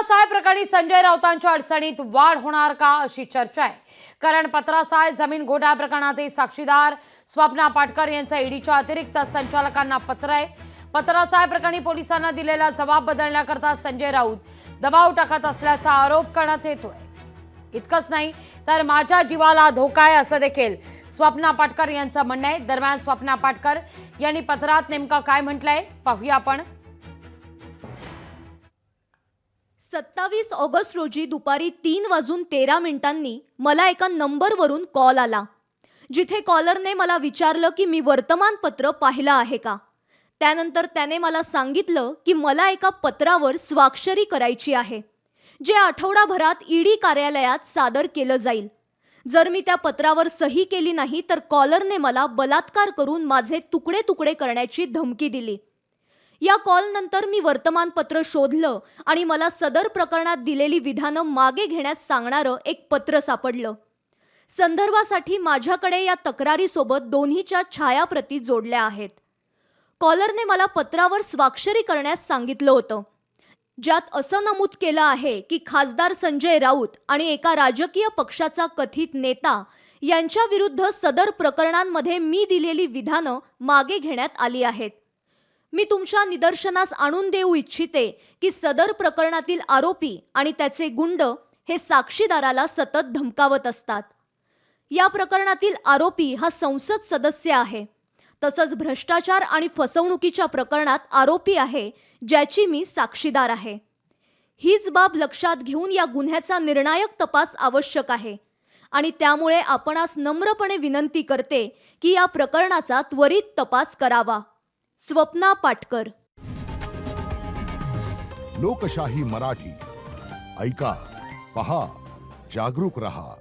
पत्रासाय प्रकरणी संजय राऊतांच्या अडचणीत वाढ होणार का अशी चर्चा आहे। कारण पत्रासाय जमीन घोटाळा प्रकरणातील साक्षीदार स्वप्ना पाटकर यांचं ईडीच्या अतिरिक्त संचालकांना पत्र आहे। पत्रासाय प्रकरणी पोलिसांना दिलेला जबाब बदलण्याकरता संजय राऊत दबाव टाकत असल्याचा आरोप करण्यात येतोय। इतकंच नाही तर माझ्या जीवाला धोका आहे असं देखील स्वप्ना पाटकर यांचं म्हणणं आहे। दरम्यान स्वप्ना पाटकर यांनी पत्रात नेमकं काय म्हटलंय पाहूया आपण। 27 ऑगस्ट रोजी दुपारी 3:13 मला एका नंबरवरून कॉल आला, जिथे कॉलरने मला विचारलं की मी वर्तमानपत्र पाहिलं आहे का। त्यानंतर त्याने मला सांगितलं की मला एका पत्रावर स्वाक्षरी करायची आहे, जे आठवडाभरात ईडी कार्यालयात सादर केलं जाईल। जर मी त्या पत्रावर सही केली नाही तर कॉलरने मला बलात्कार करून माझे तुकडे तुकडे करण्याची धमकी दिली। या कॉलनंतर मी वर्तमानपत्र शोधलं आणि मला सदर प्रकरणात दिलेली विधानं मागे घेण्यास सांगणारं एक पत्र सापडलं। संदर्भासाठी माझ्याकडे या तक्रारीसोबत दोन्हीच्या छायाप्रती जोडल्या आहेत। कॉलरने मला पत्रावर स्वाक्षरी करण्यास सांगितलं होतं, ज्यात असं नमूद केलं आहे की खासदार संजय राऊत आणि एका राजकीय पक्षाचा कथित नेता यांच्या विरुद्ध सदर प्रकरणांमध्ये मी दिलेली विधानं मागे घेण्यात आली आहेत। मी तुमच्या निदर्शनास आणून देऊ इच्छिते की सदर प्रकरणातील आरोपी आणि त्याचे गुंड हे साक्षीदाराला सतत धमकावत असतात। या प्रकरणातील आरोपी हा संसद सदस्य आहे, तसंच भ्रष्टाचार आणि फसवणुकीच्या प्रकरणात आरोपी आहे, ज्याची मी साक्षीदार आहे। हीच बाब लक्षात घेऊन या गुन्ह्याचा निर्णायक तपास आवश्यक आहे आणि त्यामुळे आपणास नम्रपणे विनंती करते की या प्रकरणाचा त्वरित तपास करावा। स्वप्ना पाटकर। लोकशाही मराठी ऐका, पहा, जागरूक रहा।